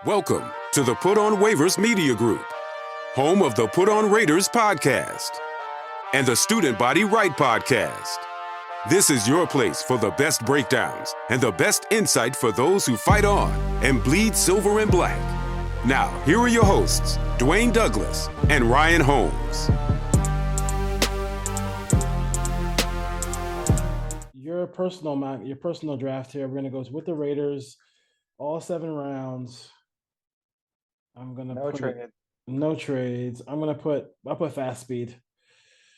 Welcome to the Put on Waivers Media Group, home of the Put on Raiders podcast and the Student Body Right podcast. This is your place for the best breakdowns and the best insight for those who fight on and bleed silver and black. Now, here are your hosts, Dwayne Douglas and Ryan Holmes. Your personal draft here. We're gonna go with the Raiders, all 7 rounds. I'm gonna no trades. I'll put fast speed.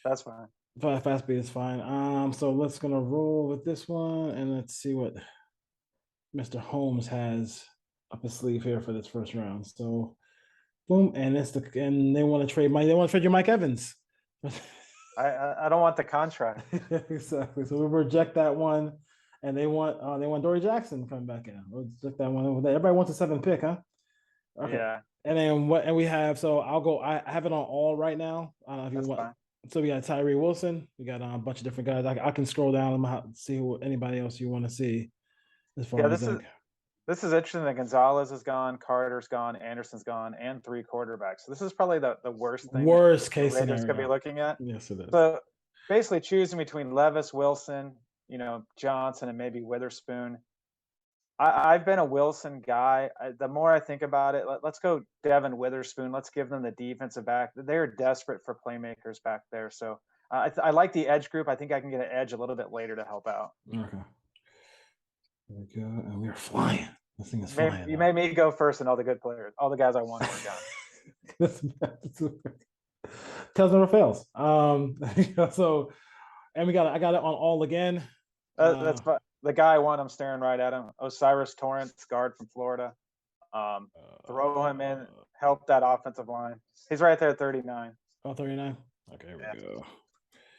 That's fine. Fast speed is fine. So let's gonna roll with this one and let's see what Mr. Holmes has up his sleeve here for this first round. So boom, and they want to trade your Mike Evans. I don't want the contract. Exactly. So we reject that one, and they want Dory Jackson coming back in. We'll reject that one. Everybody wants a 7th pick, huh? Okay. Yeah. And then we have. So I'll go. I have it on all right now. I don't know if you want. Fine. So we got Tyree Wilson. We got a bunch of different guys. I can scroll down and see anybody else you want to see. This is interesting that Gonzalez is gone, Carter's gone, Anderson's gone, and 3 quarterbacks. So this is probably the worst thing. Worst case scenario. Raiders could be looking at. Yes, it is. So basically choosing between Levis, Wilson, Johnson, and maybe Witherspoon. I've been a Wilson guy. The more I think about it, let's go Devin Witherspoon. Let's give them the defensive back. They're desperate for playmakers back there. So I like the edge group. I think I can get an edge a little bit later to help out. Okay. There we go. And we're flying. This thing is flying. You made me go first, and all the good players, all the guys I wanted were gone. Tells never fails. So, and I got it on all again. That's the guy I want. I'm staring right at him. Osiris Torrance, guard from Florida. Throw him in. Help that offensive line. He's right there at 39. Oh, 39. Okay, here we go.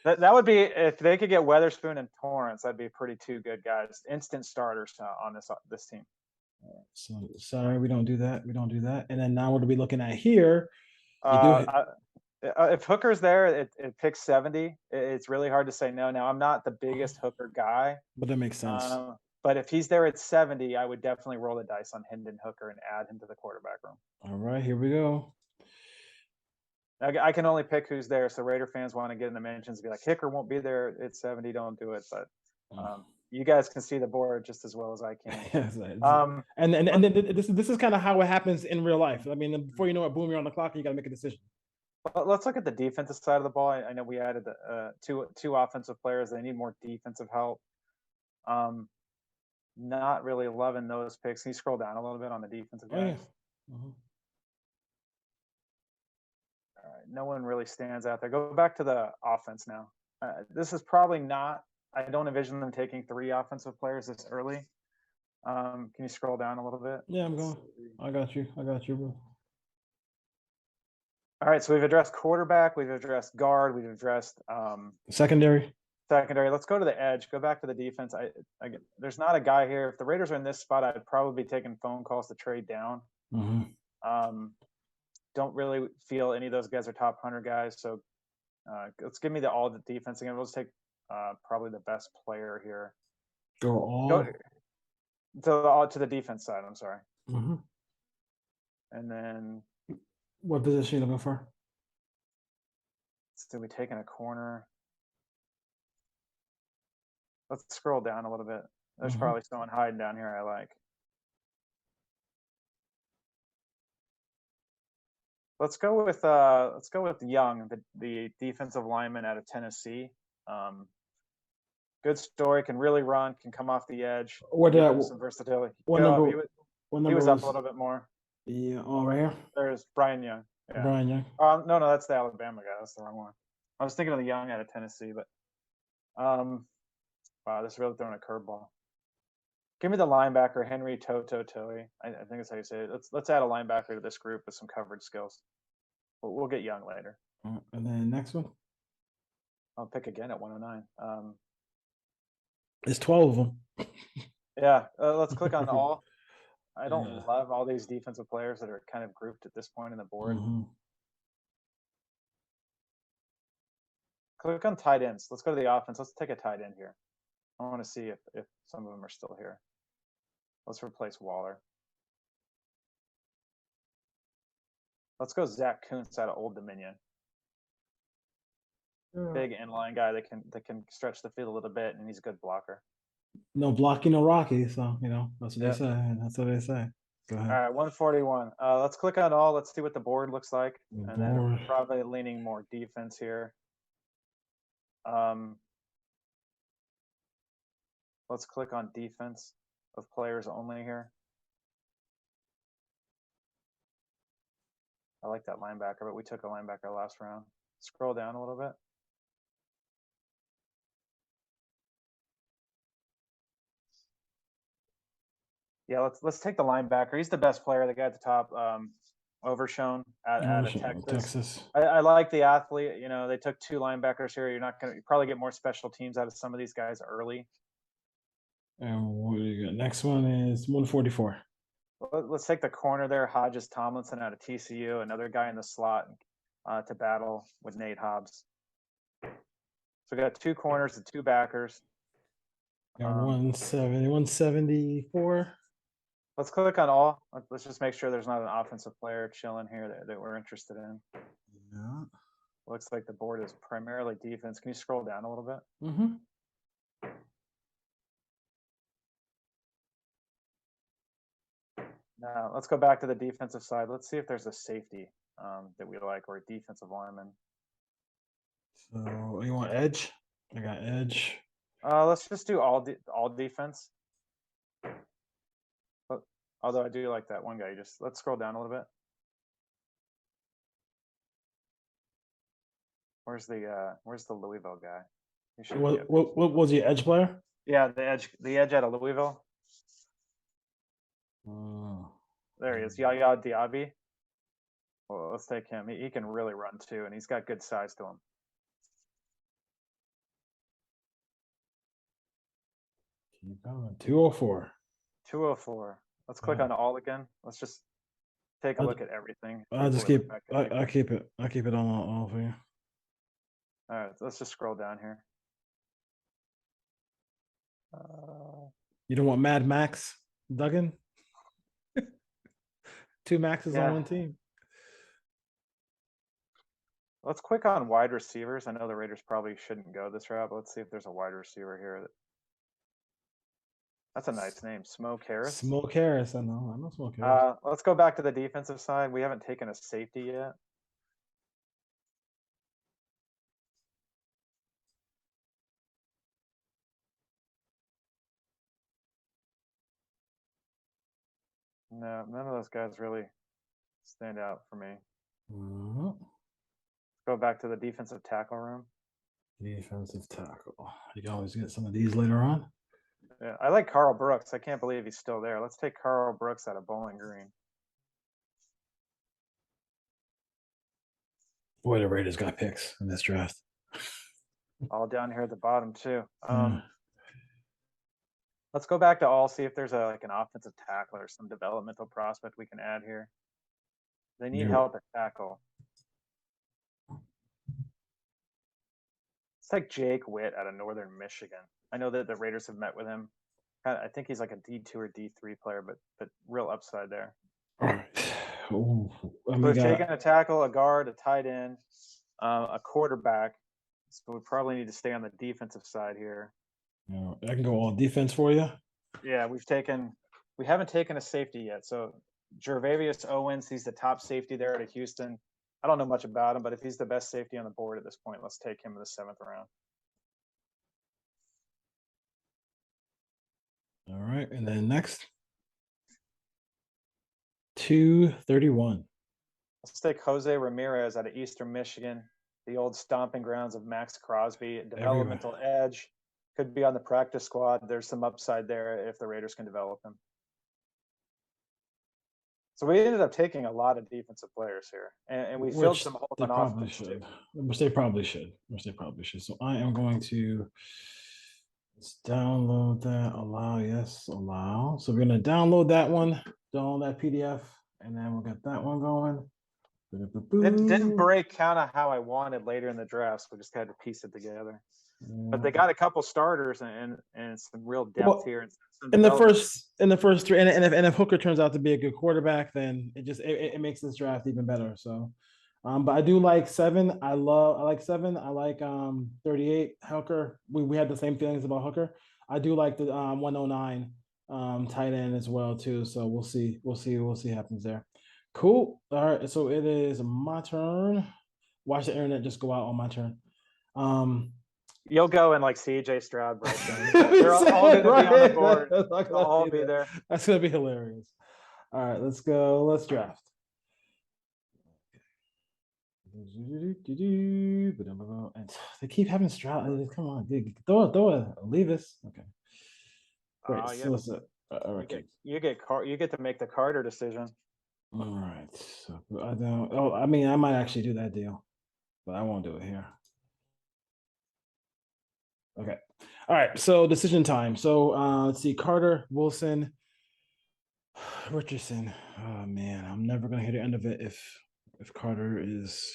That would be, if they could get Witherspoon and Torrance, that'd be pretty 2 good guys, instant starters on this team. So sorry, we don't do that. And then now what are we looking at here? If Hooker's there, it picks 70. It's really hard to say no. Now, I'm not the biggest Hooker guy, but that makes sense. But if he's there at 70, I would definitely roll the dice on Hendon Hooker and add him to the quarterback room. All right, here we go. I can only pick who's there, so Raider fans want to get in the mentions and be like, Hooker won't be there at 70, don't do it. But you guys can see the board just as well as I can. And this is kind of how it happens in real life. I mean, before you know it, boom, you're on the clock and you got to make a decision. Let's look at the defensive side of the ball. I know we added two offensive players. They need more defensive help. Not really loving those picks. Can you scroll down a little bit on the defensive guys? Yeah. Mm-hmm. All right, no one really stands out there. Go back to the offense now. This is probably not. I don't envision them taking 3 offensive players this early. Can you scroll down a little bit? Yeah, I'm going. I got you, bro. All right, so we've addressed quarterback, we've addressed guard, we've addressed secondary. Let's go to the edge. Go back to the defense. There's not a guy here. If the Raiders are in this spot, I'd probably be taking phone calls to trade down. Mm-hmm. Don't really feel any of those guys are top 100 guys. So let's give me all the defense again. We'll just take probably the best player here. Go to the defense side. I'm sorry. Mm-hmm. And then. What position are you looking for? So we taking a corner. Let's scroll down a little bit. There's probably someone hiding down here I like. Let's go with Young, the defensive lineman out of Tennessee. Good story, can really run, can come off the edge. Some versatility. He was up a little bit more. Yeah, right here. There's Brian Young. Yeah. Brian Young. No, that's the Alabama guy. That's the wrong one. I was thinking of the Young out of Tennessee, but wow, this is really throwing a curveball. Give me the linebacker, Henry Toto Toei. I think that's how you say it. Let's add a linebacker to this group with some coverage skills. We'll get Young later. And then next one. I'll pick again at 109. It's 12 of them. Yeah, let's click on all. I don't love all these defensive players that are kind of grouped at this point in the board. Mm-hmm. Click on tight ends. Let's go to the offense. Let's take a tight end here. I want to see if some of them are still here. Let's replace Waller. Let's go Zach Kuntz out of Old Dominion. Big inline guy that can stretch the field a little bit, and he's a good blocker. No blocking, no Rocky. So that's what they say. That's what they say. Go ahead. All right, 141. Let's click on all. Let's see what the board looks like, and then we're probably leaning more defense here. Let's click on defense of players only here. I like that linebacker, but we took a linebacker last round. Scroll down a little bit. Yeah, let's take the linebacker. He's the best player. The guy at the top, Overshown out of Texas. I like the athlete. You know, they took 2 linebackers here. You probably get more special teams out of some of these guys early. And what do you got? Next one is 144. Let's take the corner there, Hodges Tomlinson out of TCU, another guy in the slot to battle with Nate Hobbs. So we got 2 corners and 2 backers. Got 170, 174. Let's click on all. Let's just make sure there's not an offensive player chilling here that we're interested in. Yeah. Looks like the board is primarily defense. Can you scroll down a little bit? Mm-hmm. Now let's go back to the defensive side. Let's see if there's a safety that we like, or a defensive lineman. So you want edge? I got edge. Let's just do all defense. Although I do like that one guy. Let's scroll down a little bit. Where's the Louisville guy? What was he, edge player? Yeah, the edge out of Louisville. There he is, Yaya Diaby. Well, let's take him. He can really run too, and he's got good size to him. Keep going. 204. 204. Let's click on all again. Let's just take a look at everything. I keep it on all for you. All right, let's just scroll down here. You don't want Mad Max Duggan? 2 Maxes on one team. Let's click on wide receivers. I know the Raiders probably shouldn't go this route, but let's see if there's a wide receiver here. That's a nice name, Smoke Harris. Smoke Harris, I know Smoke Harris. Let's go back to the defensive side. We haven't taken a safety yet. No, none of those guys really stand out for me. Let's go back to the defensive tackle room. Defensive tackle. You can always get some of these later on. Yeah, I like Carl Brooks. I can't believe he's still there. Let's take Carl Brooks out of Bowling Green. Boy, the Raiders got picks in this draft. All down here at the bottom too. Let's go back to all, see if there's an offensive tackle or some developmental prospect we can add here. They need help at tackle. It's like Jake Witt out of Northern Michigan. I know that the Raiders have met with him. I think he's like a D2 or D3 player, but real upside there. All right. We're taking a tackle, a guard, a tight end, a quarterback. So we probably need to stay on the defensive side here. I can go all defense for you. Yeah, we haven't taken a safety yet. So Jervavius Owens, he's the top safety there at Houston. I don't know much about him, but if he's the best safety on the board at this point, let's take him in the 7th round. All right, and then next, 231. Let's take Jose Ramirez out of Eastern Michigan, the old stomping grounds of Max Crosby, developmental edge. Could be on the practice squad. There's some upside there if the Raiders can develop him. So we ended up taking a lot of defensive players here, and we filled some holes on offense too. Which they probably should. So I am going to download that. Allow, yes, allow. So we're going to download that one, download that PDF, and then we'll get that one going. It didn't break kind of how I wanted later in the draft, so we just had to piece it together. But they got a couple starters and some real depth here. And in the first three, and if Hooker turns out to be a good quarterback, then it makes this draft even better. So, but I do like 7. I like 7. I like 38 Hooker. We had the same feelings about Hooker. I do like the 109 tight end as well too. So we'll see what happens there. Cool. All right. So it is my turn. Watch the internet just go out on my turn. You'll go in like CJ Stroud, right? They're all going to be on the board. They'll all be there. That's going to be hilarious. All right, let's go. Let's draft. And they keep having Stroud. Come on, dude. Throw it. Leave us. Okay. Great. All right. You get to make the Carter decision. All right. So I don't. Oh, I mean, I might actually do that deal, but I won't do it here. Okay. All right. So decision time. So let's see. Carter, Wilson, Richardson. Oh man, I'm never gonna hit the end of it if Carter is.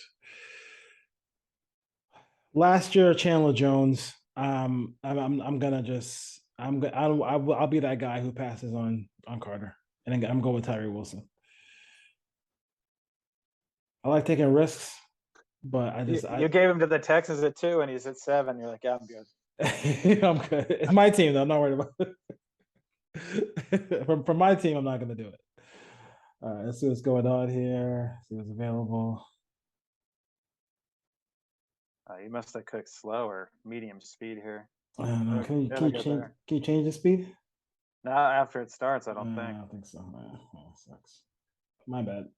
Last year, Chandler Jones. I'm gonna just I'll be that guy who passes on Carter, and then I'm going with Tyree Wilson. I like taking risks, but you gave him to the Texans at 2, and he's at 7. You're like, yeah, I'm good. I'm good. It's my team, though. I'm not worried about it. From my team, I'm not going to do it. All right, let's see what's going on here. See what's available. You must have cooked slow or medium speed here. I don't know. Can you change the speed? Not after it starts, I don't think. I don't think so. Oh, sucks. My bad.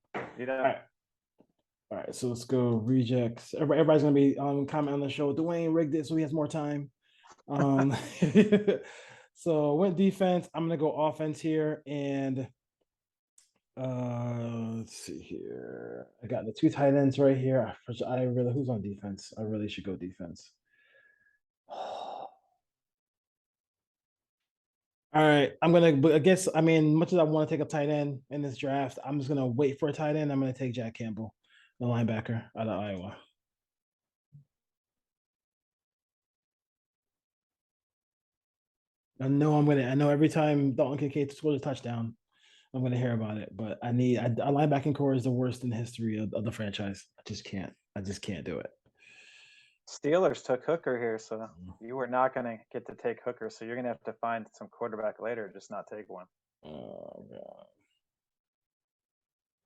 All right, so let's go rejects. Everybody's gonna be comment on the show. Dwayne rigged it so he has more time. So went defense. I'm gonna go offense here, and let's see here. I got the 2 tight ends right here. Who's on defense? I really should go defense. All right, much as I want to take a tight end in this draft, I'm just gonna wait for a tight end. I'm gonna take Jack Campbell, the linebacker out of Iowa. I know every time Dalton Kincaid scores a touchdown, I'm gonna hear about it. But a linebacking core is the worst in the history of the franchise. I just can't do it. Steelers took Hooker here, so you were not gonna get to take Hooker. So you're gonna have to find some quarterback later, just not take one. Oh god.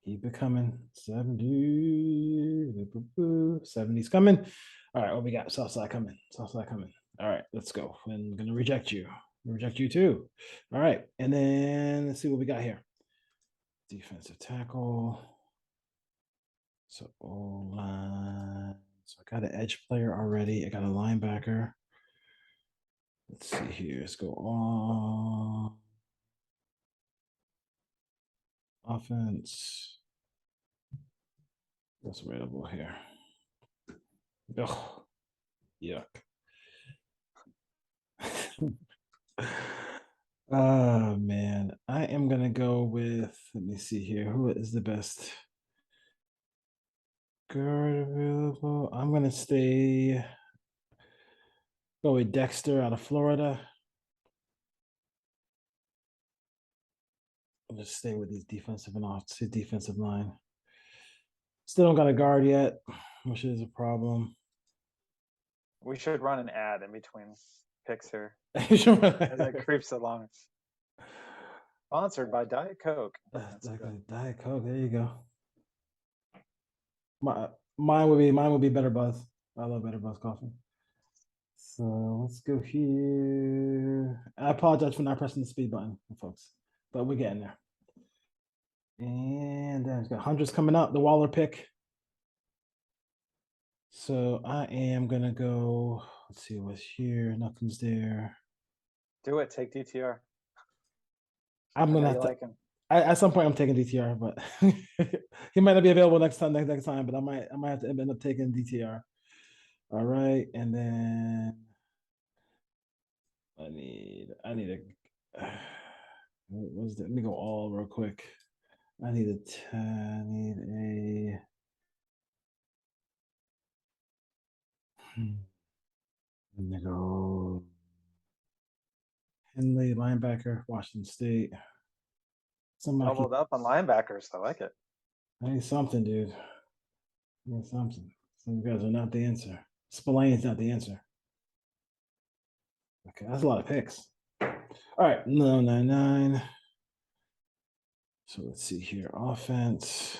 Keep it coming. 70's coming. All right, what we got? Southside coming. All right, let's go. I'm gonna reject you. Reject you too. All right, and then let's see what we got here. Defensive tackle. So O-line. So I got an edge player already. I got a linebacker. Let's see here. Let's go on. Offense. What's available here? Oh, yuck. Oh man, I am gonna go with. Let me see here. Who is the best guard available? I'm gonna go with Dexter out of Florida. I'll just stay with these defensive line. Still don't got a guard yet, which is a problem. We should run an ad in between picks here. As it creeps along. Sponsored by Diet Coke. Diet Coke. There you go. Mine would be Better Buzz. I love Better Buzz coffee. So let's go here. I apologize for not pressing the speed button, folks, but we're getting there. And then it's got hundreds coming up. The Waller pick. So I am gonna go. Let's see what's here. Nothing's there. Do it. Take DTR. I'm gonna have to. Like him. At some point, I'm taking DTR, but he might not be available next time. But I might have to end up taking DTR. All right, and then I need a. Let me go all real quick. I need a I'm gonna go Henley, linebacker, Washington State. Somebody Doubled up on linebackers. I like it. I need something, dude. I need something. Some guys are not the answer. Spillane's not the answer. Okay, that's a lot of picks. All right, 999. So let's see here. Offense,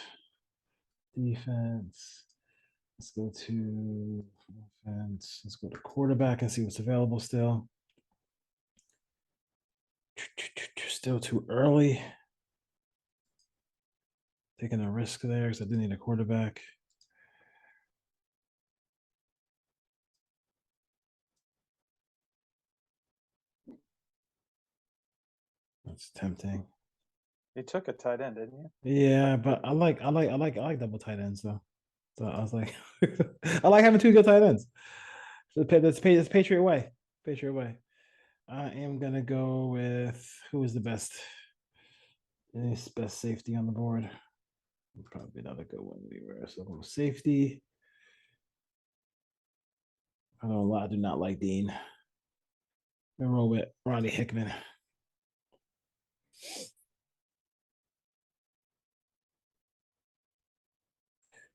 defense. Let's go to offense. Let's go to quarterback and see what's available still. Still too early. Taking a risk there because I do need a quarterback. That's tempting. You took a tight end, didn't you? Yeah, but I like double tight ends though. So I was like, I like having two good tight ends. So that's Patriot way. Patriot way. I am gonna go with who is the best. Best safety on the board. Probably not a good one anywhere. So go safety. I don't know. I do not like Dean. I'm gonna roll with Ronnie Hickman.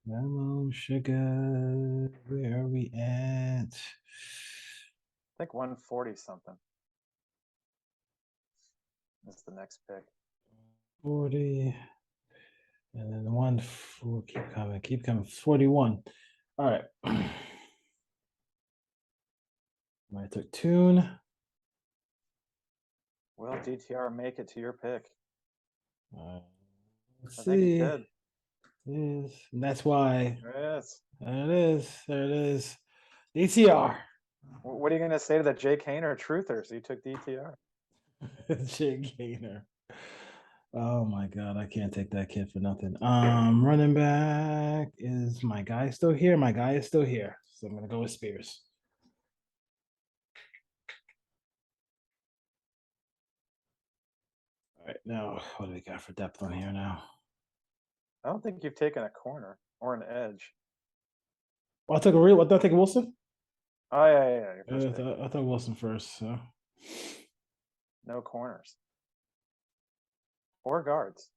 Memo sugar. Where are we at? I think 140 something. That's the next pick. 40. And then 1 4. Keep coming. 41. All right. I took Tune. Will DTR make it to your pick? Let's I see. think he could. Yes. And that's why. There it is. There it is. There it is. DTR. What are you going to say to the Jay Kaner truthers? You took DTR. Jay Gainer. Oh my god, I can't take that kid for nothing. Running back is my guy still here? My guy is still here. So I'm gonna go with Spears. All right, now what do we got for depth on here now? I don't think you've taken a corner or an edge. Well, I took a real. I take Wilson. Oh yeah. Your first pick. I thought Wilson first. So No corners or guards.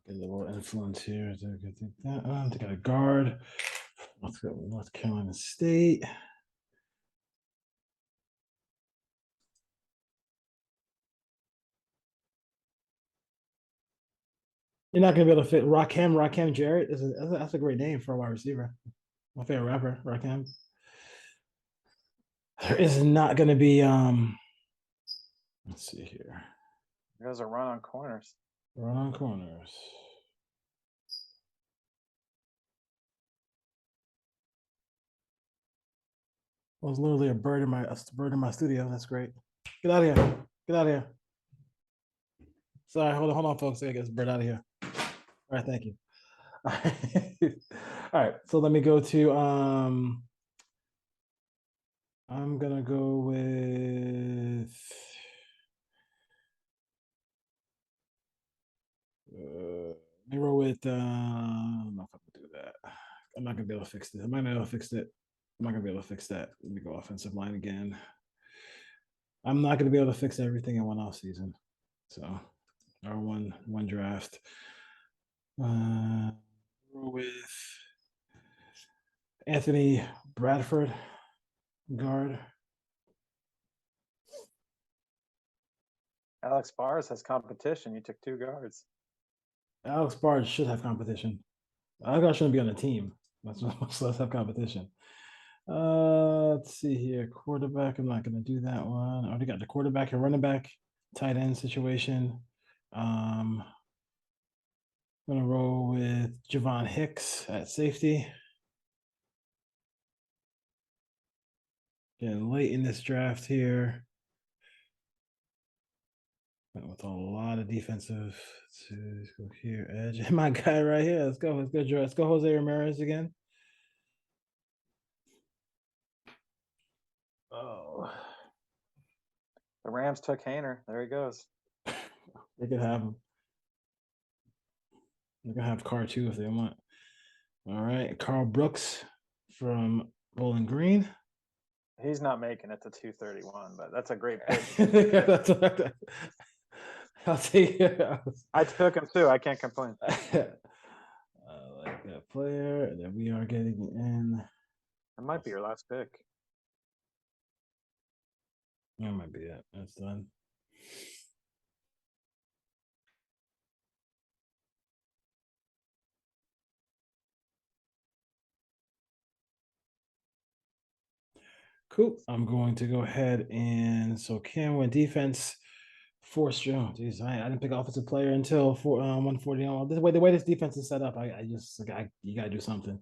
get a little influence here. I got a guard. Let's go North Carolina State. You're not gonna be able to fit Rakim Jarrett. That's a great name for a wide receiver. My favorite rapper, Rakim. There is not gonna be let's see here. You guys are run on corners. Run on corners. Well, there's literally a bird in my studio. That's great. Get out of here. Get out of here. Sorry, hold on, folks. I guess bird out of here. All right, thank you. All right, so let me go to I'm gonna go with let me roll with I'm not gonna do that. I'm not gonna be able to fix it. I'm not gonna be able to fix it. I'm not gonna be able to fix that. Let me go offensive line again. I'm not gonna be able to fix everything in one off season. So our one draft. With Anthony Bradford, guard. Alex Bars has competition. You took two guards. Alex Bard should have competition. Alex Bard shouldn't be on the team. Let's have competition. Let's see here. Quarterback. I'm not going to do that one. I already got the quarterback and running back, tight end situation. I'm going to roll with Javon Hicks at safety. Getting late in this draft here. With a lot of defensive. Let's go here, edge. And my guy right here. Let's go, Joe. Let's go, Jose Ramirez again. Oh, The Rams took Hainer. There he goes. They could have him. They can have Carr too if they want. All right, Carl Brooks from Bowling Green. He's not making it to 231, but that's a great pick. I'll take it. I took him too. I can't complain. I like that player. And then we are getting in. That might be your last pick. That might be it. That's done. Cool. I'm going to go ahead and so Cam went defense. Forced you. Jeez, I didn't pick offensive player until 140. The way this defense is set up, you gotta do something.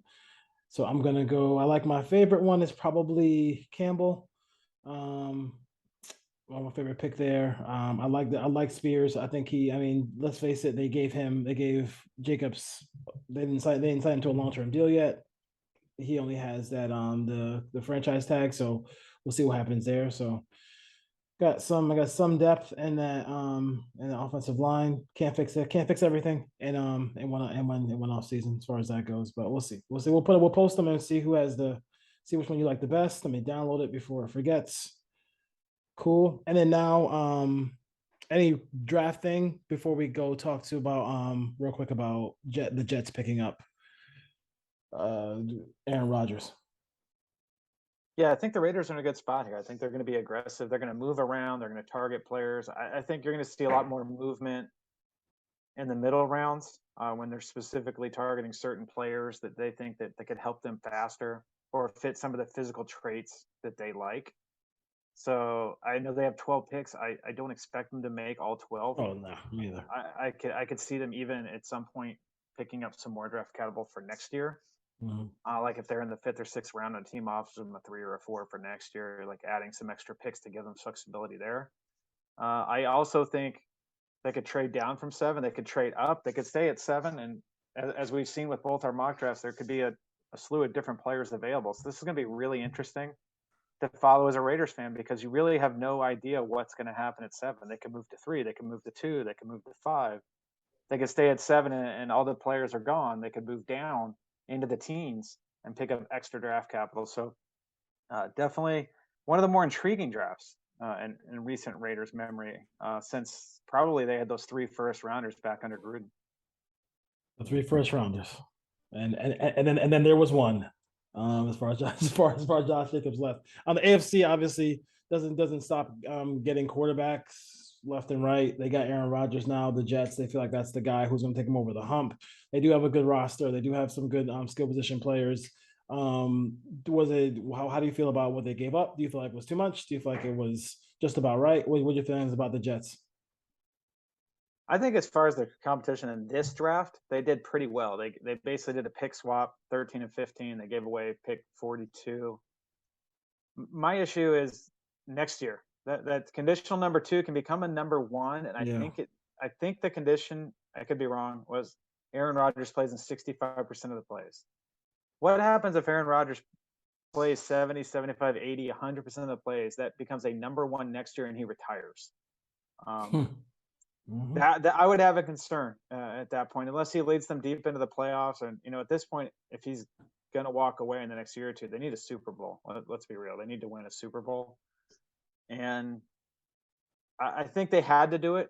So I'm gonna go. I like my favorite one is probably Campbell. My favorite pick there. I like Spears. I think let's face it, they gave Jacobs. They didn't sign him to a long-term deal yet. He only has that the franchise tag, so we'll see what happens there. So I got some depth in that in the offensive line. Can't fix everything in one off season as far as that goes, but we'll see. We'll post them and see which one you like the best. Let me download it before it forgets. Cool. And then now any draft thing before we go talk to about real quick about the Jets picking up Aaron Rodgers. Yeah, I think the Raiders are in a good spot here. I think they're going to be aggressive. They're going to move around. They're going to target players. I think you're going to see a lot more movement in the middle rounds when they're specifically targeting certain players that they think that could help them faster or fit some of the physical traits that they like. So I know they have 12 picks. I don't expect them to make all 12. Oh no, neither. I could see them even at some point picking up some more draft capital for next year. Mm-hmm. Like if they're in the 5th or 6th round and a team offers them a 3 or a 4 for next year, like adding some extra picks to give them flexibility there. I also think they could trade down from 7. They could trade up. They could stay at 7. And as we've seen with both our mock drafts, there could be a slew of different players available. So this is going to be really interesting to follow as a Raiders fan because you really have no idea what's going to happen at 7. They could move to 3. They could move to 2. They could move to 5. They could stay at 7 and all the players are gone. They could move down into the teens and pick up extra draft capital. So definitely one of the more intriguing drafts in recent Raiders memory since probably they had those 3 first rounders back under Gruden. The 3 first rounders, and then there was one as far as Josh Jacobs left. On the AFC, obviously doesn't stop getting quarterbacks left and right. They got Aaron Rodgers now. The Jets, they feel like that's the guy who's going to take them over the hump. They do have a good roster. They do have some good skill position players. How do you feel about what they gave up? Do you feel like it was too much? Do you feel like it was just about right? What are your feelings about the Jets? I think as far as the competition in this draft, they did pretty well. They basically did a pick swap, 13 and 15. They gave away pick 42. My issue is next year. That conditional number 2 can become a number 1, and I think the condition, I could be wrong, was Aaron Rodgers plays in 65% of the plays. What happens if Aaron Rodgers plays 70, 75, 80, 100% of the plays? That becomes a number 1 next year and he retires. That I would have a concern at that point, unless he leads them deep into the playoffs. And, at this point, if he's going to walk away in the next year or two, they need a Super Bowl. Let's be real. They need to win a Super Bowl. And I think they had to do it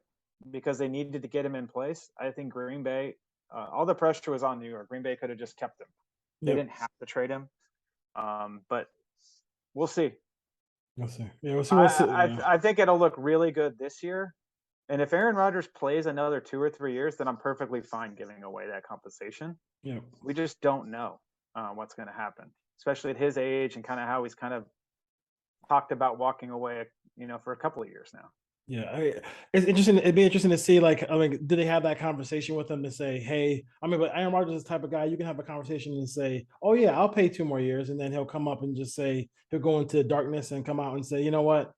because they needed to get him in place. I think Green Bay, all the pressure was on New York. Green Bay could have just kept him. They didn't have to trade him. But we'll see. We'll see. Yeah, we'll see. I think it'll look really good this year. And if Aaron Rodgers plays another 2 or 3 years, then I'm perfectly fine giving away that compensation. Yeah. We just don't know what's going to happen, especially at his age and kind of how he's kind of talked about walking away, for a couple of years now. Yeah, it's interesting. It'd be interesting to see, do they have that conversation with him to say, hey, but Aaron Rodgers is the type of guy you can have a conversation and say, oh yeah, I'll pay 2 more years. And then he'll come up and just say, he'll go into darkness and come out and say, you know what?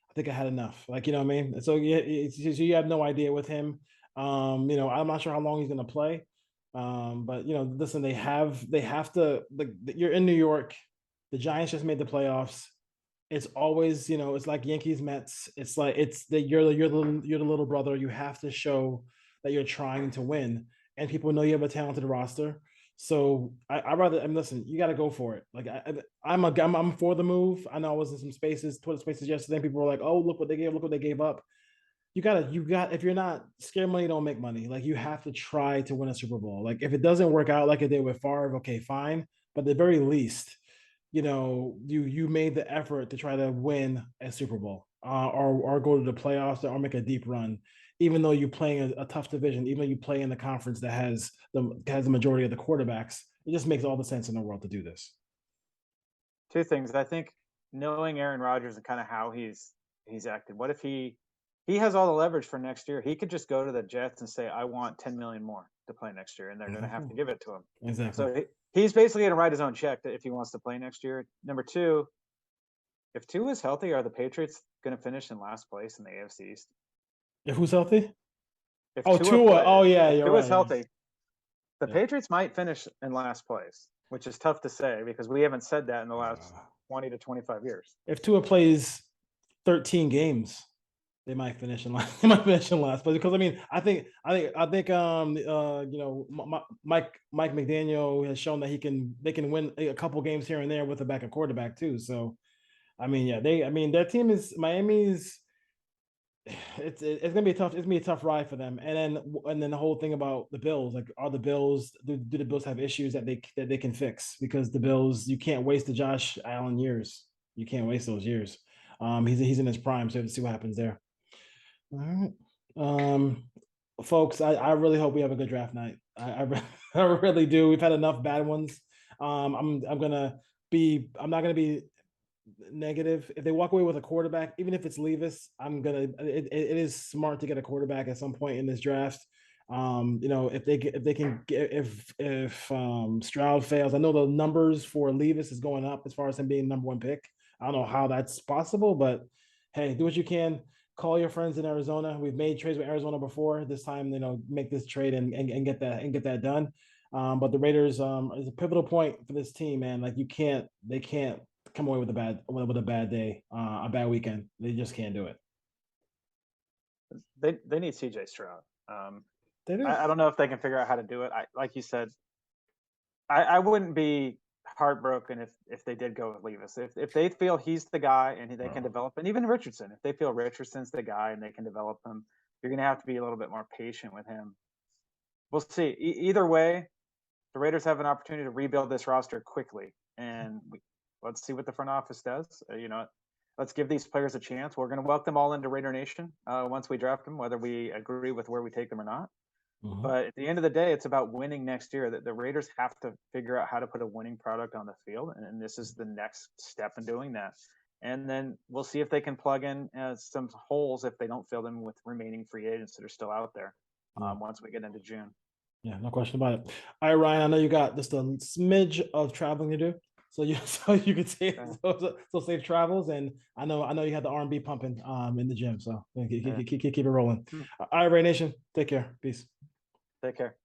I think I had enough. You know what I mean? So you have no idea with him. I'm not sure how long he's going to play. But listen, they have to, you're in New York. The Giants just made the playoffs. it's always, it's like Yankees, Mets. It's like you're the little brother. You have to show that you're trying to win, and people know you have a talented roster. So I rather, listen, you got to go for it. Like I'm for the move. I know I was in some spaces, Twitter spaces yesterday. And people were like, "Oh, look what they gave! Look what they gave up." You got. If you're not scared money, don't make money. Like you have to try to win a Super Bowl. Like if it doesn't work out like it did with Favre, okay, fine. But at the very least, you made the effort to try to win a Super Bowl, or go to the playoffs or make a deep run, even though you're playing a tough division, even though you play in the conference that has the majority of the quarterbacks. It just makes all the sense in the world to do this. Two things. I think knowing Aaron Rodgers and kind of how he's acted. What if he has all the leverage for next year? He could just go to the Jets and say, "I want 10 million more to play next year," and they're going to have to give it to him. Exactly. So he's basically going to write his own check if he wants to play next year. Number two, if Tua is healthy, are the Patriots going to finish in last place in the AFC East? If who's healthy? If Tua. Oh yeah, if you're Tua's right. healthy, the Patriots might finish in last place, which is tough to say because we haven't said that in the last 20 to 25 years. If Tua plays 13 games, they might finish in last. They might finish in last, but because I think Mike McDaniel has shown that they can win a couple games here and there with a backup quarterback too. So, their team is Miami's. It's gonna be tough. It's gonna be a tough ride for them. And then the whole thing about the Bills, like, are the Bills? Do the Bills have issues that they can fix? Because the Bills, you can't waste the Josh Allen years. You can't waste those years. He's in his prime, so let's see what happens there. All right. Folks, I really hope we have a good draft night. I really do. We've had enough bad ones. I'm not gonna be negative. If they walk away with a quarterback, even if it's Levis, it is smart to get a quarterback at some point in this draft. If Stroud fails, I know the numbers for Levis is going up as far as him being number one pick. I don't know how that's possible, but hey, do what you can. Call your friends in Arizona. We've made trades with Arizona before. This time, make this trade and get that done. But the Raiders is a pivotal point for this team, man. Like they can't come away with a bad day, a bad weekend. They just can't do it. They need CJ Stroud. They do. I don't know if they can figure out how to do it. Like you said, I wouldn't be heartbroken if they did go with Levis. If they feel he's the guy and they can develop, and even Richardson, if they feel Richardson's the guy and they can develop him, you're going to have to be a little bit more patient with him. We'll see. Either way, the Raiders have an opportunity to rebuild this roster quickly, and let's see what the front office does. Let's give these players a chance. We're going to welcome them all into Raider Nation once we draft them, whether we agree with where we take them or not. Mm-hmm. But at the end of the day, it's about winning next year. The Raiders have to figure out how to put a winning product on the field, and this is the next step in doing that. And then we'll see if they can plug in some holes if they don't fill them with remaining free agents that are still out there once we get into June. Yeah, no question about it. All right, Ryan, I know you got just a smidge of traveling to do. So you could say so safe travels, and I know you had the R&B pumping in the gym, so keep it rolling. All right, Ray Nation, take care, peace. Take care.